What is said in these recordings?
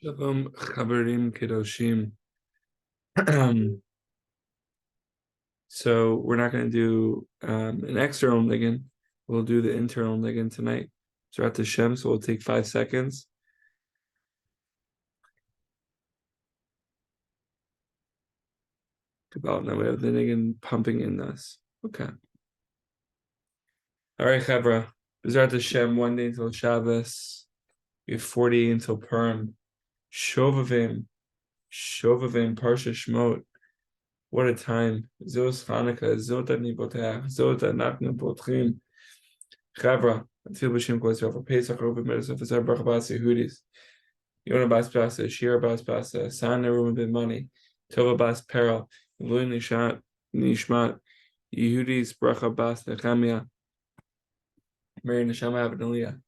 Shalom, Chaverim Kedoshim. So we're not going to do an external niggin. We'll do the internal niggin tonight. Throughout the Shem, so we'll take 5 seconds. About now we have the niggin pumping in us. Okay. All right, Chavra. Throughout the Shem, 1 day until Shabbos. We have 40 until Purim. Shovavim, Parsha Shmot. What a time. Zos Chanukah, Zot Ani Botach, Zot Anachnu Potchim. Chavra, Atil B'Shem Kol Yisrael for Pesach, Reuven Medus, Officer Baruch Bas Yehudis, Yonah Bas Basa, Shira Bas Basa, Sana Reuven Ben Mani, Tova Bas Perel, Eloi Nishmat, Yehudis Bracha Bas Nechemia, Mary Neshama Abinaliyah.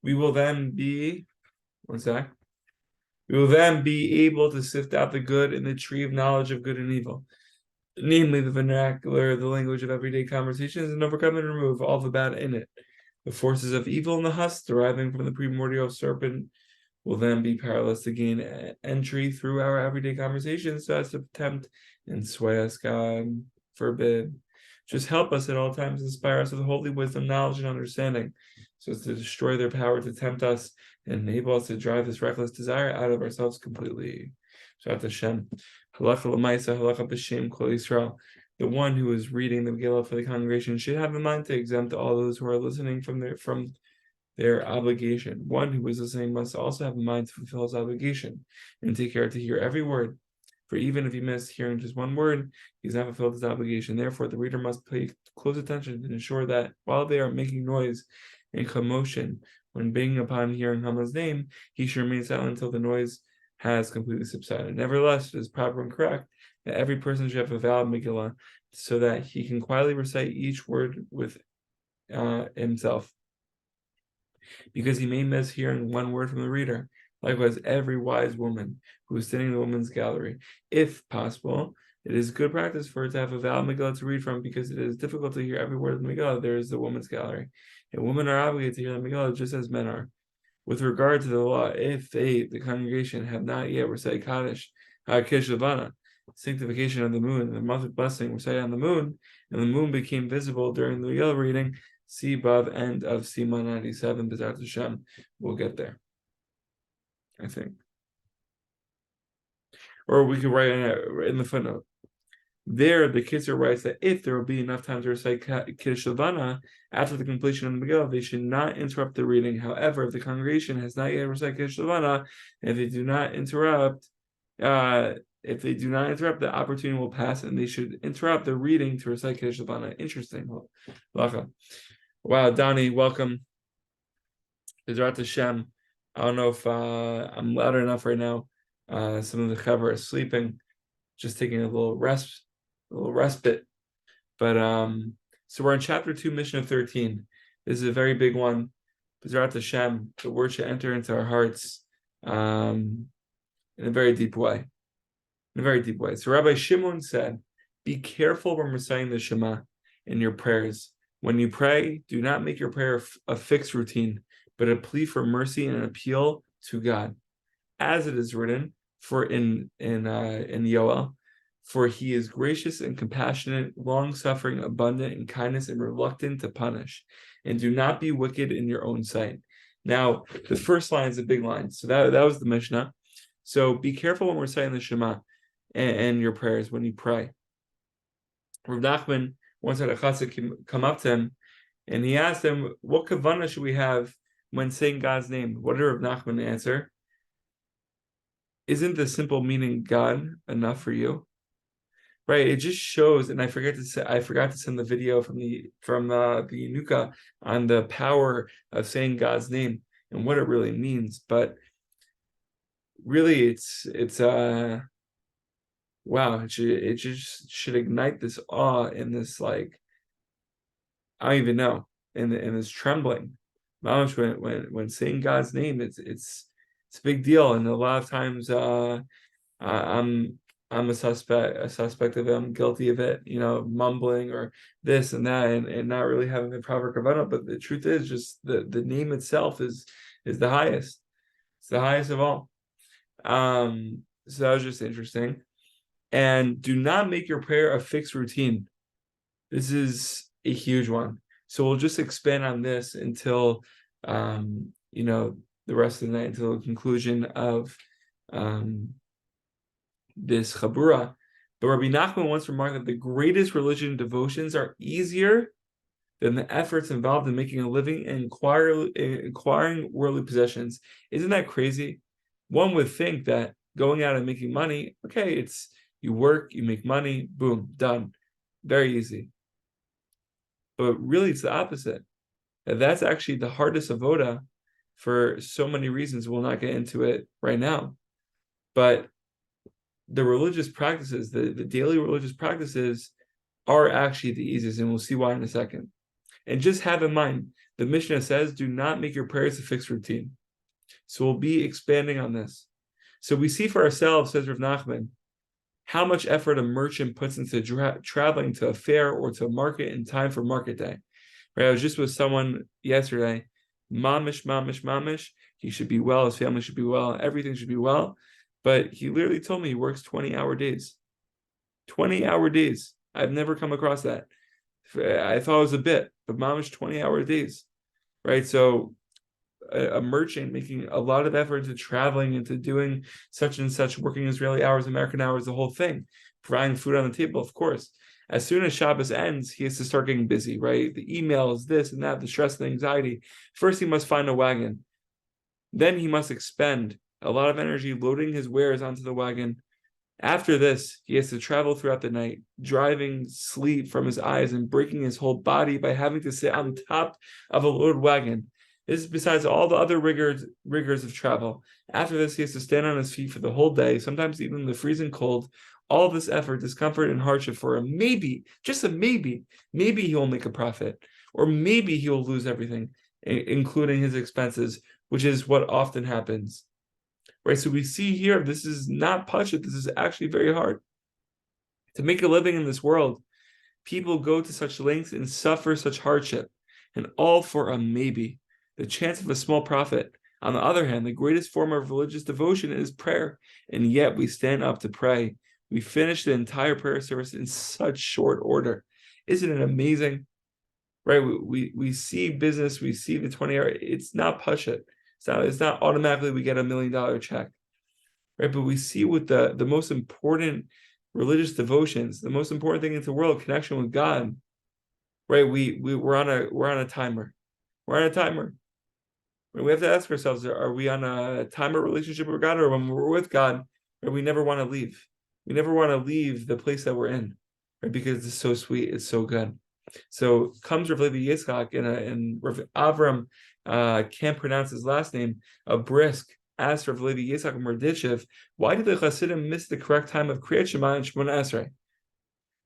We will then be, one sec, we will then be able to sift out the good in the tree of knowledge of good and evil, namely the vernacular, the language of everyday conversations, and overcome and remove all the bad in it. The forces of evil and the husk deriving from the primordial serpent will then be powerless to gain entry through our everyday conversations so as to tempt and sway us. God forbid. Just help us at all times, inspire us with holy wisdom, knowledge, and understanding, so as to destroy their power to tempt us and enable us to drive this reckless desire out of ourselves completely. Shabbat Hashem. Halacha l'maisa, halacha b'shem kol Yisrael. The one who is reading the Megillah for the congregation should have in mind to exempt all those who are listening from their obligation. One who is listening must also have in mind to fulfill his obligation and take care to hear every word. For even if he missed hearing just one word, he has not fulfilled his obligation. Therefore, the reader must pay close attention and ensure that while they are making noise and commotion, when being upon hearing Hama's name, he should remain silent until the noise has completely subsided. Nevertheless, it is proper and correct that every person should have a valid Megillah so that he can quietly recite each word with himself, because he may miss hearing one word from the reader. Likewise, every wise woman who is sitting in the women's gallery, if possible, it is good practice for her to have a valid Megillah to read from, because it is difficult to hear every word of the Megillah. There is the women's gallery, and women are obligated to hear the Megillah just as men are. With regard to the law, if they, the congregation, have not yet recited Kaddish, Kiddush Levana, sanctification of the moon, and the month of blessing recited on the moon, and the moon became visible during the Megillah reading, see above end of Sima 97, B'ezrat Hashem. We'll get there, I think. Or we could write in the footnote. There, the Kitzur writes that if there will be enough time to recite Kiddush Levana after the completion of the Megillah, they should not interrupt the reading. However, if the congregation has not yet recited Kiddush Levana, if they do not interrupt, the opportunity will pass, and they should interrupt the reading to recite Kiddush Levana. Interesting. Wow, Donnie, welcome. B'ezrat Hashem. I don't know if I'm louder enough right now. Some of the chaver are sleeping, just taking a little respite. But so we're in chapter 2, Mishnah 13. This is a very big one. B'ezrat Hashem, the word should enter into our hearts in a very deep way. So Rabbi Shimon said, be careful when reciting the Shema in your prayers. When you pray, do not make your prayer a fixed routine, but a plea for mercy and an appeal to God, as it is written in Yoel, for he is gracious and compassionate, long-suffering, abundant in kindness, and reluctant to punish. And do not be wicked in your own sight. Now, the first line is a big line. So that was the Mishnah. So be careful when we're reciting the Shema and your prayers when you pray. Rav Nachman once had a chassid come up to him, and he asked him, what kavanah should we have when saying God's name? What did Rav Nachman answer? Isn't the simple meaning God enough for you? Right? It just shows, and I forgot to send the video from the Yunuka on the power of saying God's name and what it really means. But really, it's wow, it just should ignite this awe and this, like, I don't even know, and this trembling. When saying God's name, it's a big deal, and a lot of times I'm a suspect of it. I'm guilty of it, mumbling or this and that, and not really having the proper kavanah. But the truth is, just the name itself is the highest. It's the highest of all. So that was just interesting. And do not make your prayer a fixed routine. This is a huge one. So we'll just expand on this until the rest of the night, until the conclusion of this Chabura. But Rabbi Nachman once remarked that the greatest religion devotions are easier than the efforts involved in making a living and acquiring worldly possessions. Isn't that crazy? One would think that going out and making money, okay, it's you work, you make money, boom, done. Very easy. But really, it's the opposite. That's actually the hardest avoda for so many reasons. We'll not get into it right now. But the religious practices, the daily religious practices, are actually the easiest, and we'll see why in a second. And just have in mind, the Mishnah says, do not make your prayers a fixed routine. So we'll be expanding on this. So we see for ourselves, says Rav Nachman, how much effort a merchant puts into traveling to a fair or to a market in time for market day. Right? I was just with someone yesterday, mamish. He should be well, his family should be well, everything should be well. But he literally told me he works 20-hour days. 20-hour days. I've never come across that. I thought it was a bit, but mamish 20-hour days. Right? So a merchant making a lot of effort into traveling, into doing such and such, working Israeli hours, American hours, the whole thing, providing food on the table, of course. As soon as Shabbos ends, he has to start getting busy, right? The emails, this and that, the stress and anxiety. First, he must find a wagon. Then he must expend a lot of energy loading his wares onto the wagon. After this, he has to travel throughout the night, driving sleep from his eyes and breaking his whole body by having to sit on top of a loaded wagon. This is besides all the other rigors of travel. After this, he has to stand on his feet for the whole day, sometimes even in the freezing cold. All this effort, discomfort, and hardship for him. Maybe, just a maybe he will make a profit, or maybe he will lose everything, including his expenses, which is what often happens. Right? So we see here, this is not pashut, this is actually very hard. To make a living in this world, people go to such lengths and suffer such hardship, and all for a maybe. The chance of a small profit. On the other hand, the greatest form of religious devotion is prayer, and yet we stand up to pray. We finish the entire prayer service in such short order. Isn't it amazing? Right? We see business, we see the 20-hour. It's not pashut. It's not automatically we get $1 million check. Right? But we see with the most important religious devotions, the most important thing in the world, connection with God. Right? We're on a timer. We're on a timer. We have to ask ourselves, are we on a timer relationship with God, or when we're with God, we never want to leave? We never want to leave the place that we're in, right? Because it's so sweet, it's so good. So comes Rav Levi Yitzchak, and Rav Avram can't pronounce his last name, a brisk, asked Rav Levi Yitzchak Merditchev, why did the Hasidim miss the correct time of Kriyat Shema and Shemona Esrei?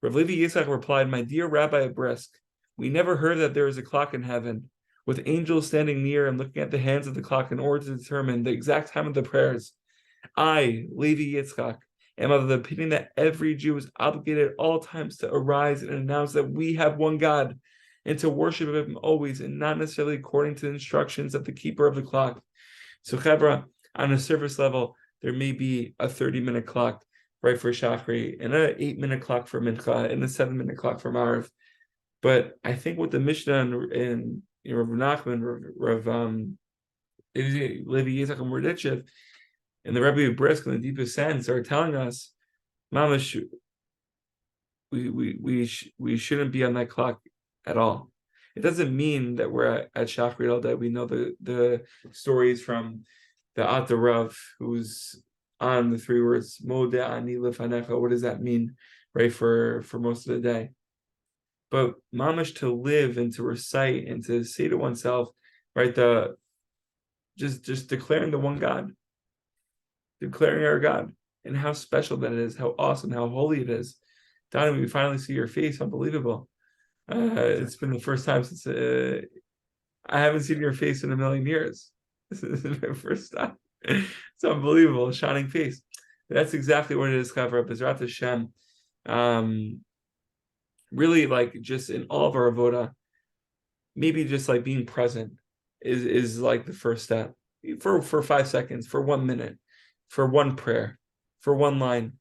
Rav Levi Yitzchak replied, my dear Rabbi Brisk, we never heard that there is a clock in heaven, with angels standing near and looking at the hands of the clock in order to determine the exact time of the prayers. I, Levi Yitzchak, am of the opinion that every Jew is obligated at all times to arise and announce that we have one God, and to worship Him always, and not necessarily according to the instructions of the keeper of the clock. So, Chevra, on a surface level, there may be a 30-minute clock, right, for Shachri, and an 8-minute clock for Mincha, and a 7-minute clock for Marav. But I think what the Mishnah and Rav Nachman, Rav Levi Yitzchak and Merditchev, and the Rebbe of Brisk in the deepest sense are telling us, Mamash, we shouldn't be on that clock at all. It doesn't mean that we're at Shachrit all day. We know the stories from the Ata Rav, who's on the 3 words, Modeh Ani Lefanecha. What does that mean, right, for most of the day? But mamash, to live and to recite and to say to oneself, right, just declaring the one God, declaring our God, and how special that is, how awesome, how holy it is. Donnie, we finally see your face. Unbelievable. It's been the first time since I haven't seen your face in a million years. This is my first time. It's unbelievable, shining face. That's exactly what it is, Chavra B'ezrat Hashem. Really, like, just in all of our avoda, maybe just like being present is like the first step. for 5 seconds, for 1 minute, for one prayer, for one line,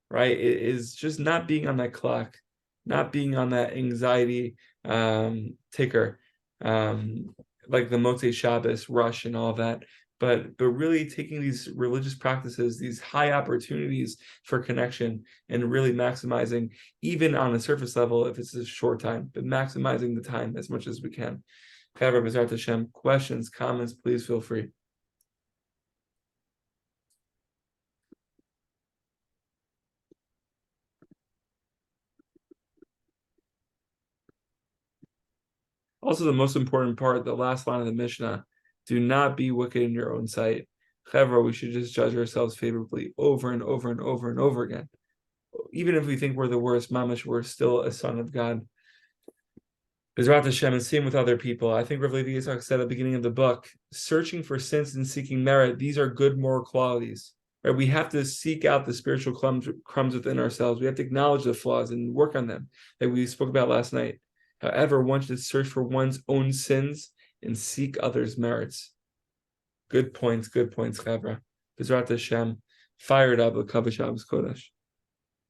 right? It is just not being on that clock, not being on that anxiety ticker, like the Motzei Shabbos rush and all that, but really taking these religious practices, these high opportunities for connection, and really maximizing, even on a surface level, if it's a short time, but maximizing the time as much as we can. Questions, comments, please feel free. Also, the most important part, the last line of the Mishnah, do not be wicked in your own sight. However, we should just judge ourselves favorably over and over and over and over again. Even if we think we're the worst, mamash, we're still a son of God. Bezrat Hashem, and same with other people. I think Rav Levi Yitzchak said at the beginning of the book, searching for sins and seeking merit, these are good moral qualities. Right? We have to seek out the spiritual crumbs within ourselves. We have to acknowledge the flaws and work on them, like we spoke about last night. However, one should search for one's own sins and seek others' merits. Good points, Chavra. Bezrat Hashem, fired up, L'Kavah Shabbos Kodesh.